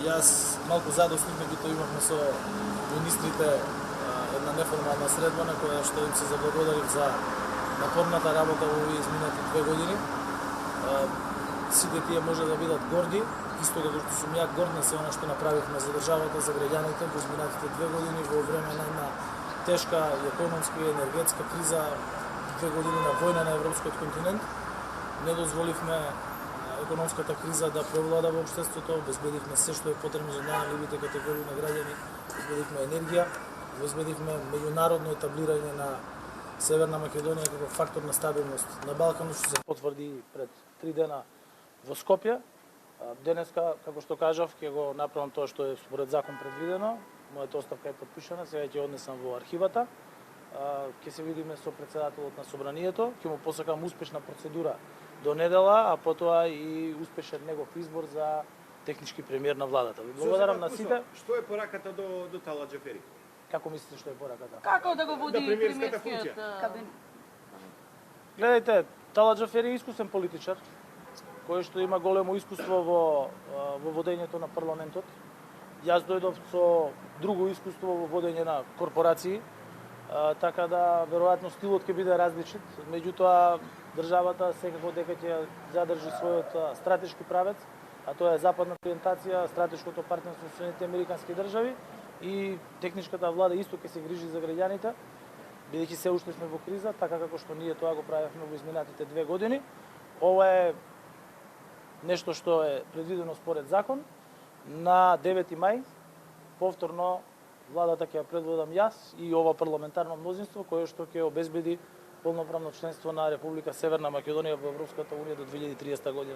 Јас малку задоснив, меѓутоа имавме со министрите една неформална средба на која што им се заблагодарив за напорната работа во овие изминати 2 години. Сите тие може да бидат горди, исто како што сум ја горд на се она што направивме за државата, за граѓаните во изминатите 2 години во време на една тешка економска и енергетска криза, 2 години на војна на европскиот континент. Не дозволивме економската криза да превлада во општеството, обезбедивме се што е потребно за најранливите категории на граѓани, обезбедивме енергија, обезбедивме меѓународно етаблирање на Северна Македонија како фактор на стабилност на Балканот, што се потврди пред 3 дена во Скопје. Денеска, како што кажав, ќе го направам тоа што е според закон предвидено. Мојата оставка е потпишана, сега ќе однесам во архивата. Ќе се видиме со претседателот на собранието, ќе му посакам успешна процедура до недела, а потоа и успешен негов избор за технички премиер на владата. Ви благодарам на сите. Што е пораката до Тала Џафери? Како мислите што е пораката? Како да го води премиерската премиерскиот кабинет? Гледайте, Тала Џафери е искусен политичар, кој што има големо искуство во водењето на парламентот. Јас дојдов со друго искуство во водење на корпорации, така да веројатно стилот ќе биде различит, меѓутоа државата секако дека ќе задржи својот стратешки правец, а тоа е западната ориентација, стратешкото партнерство со Соединетите американски држави и техничката влада исто ќе се грижи за граѓаните, бидејќи се уште сме во криза, така како што ние тоа го правевме во изминатите 2 години. Ова е нешто што е предвидено според закон. На 9 мај повторно владата ќе ја предводам јас и ова парламентарно мнозинство кое што ќе обезбеди полноправно членство на Република Северна Македонија во Европската унија до 2030 година.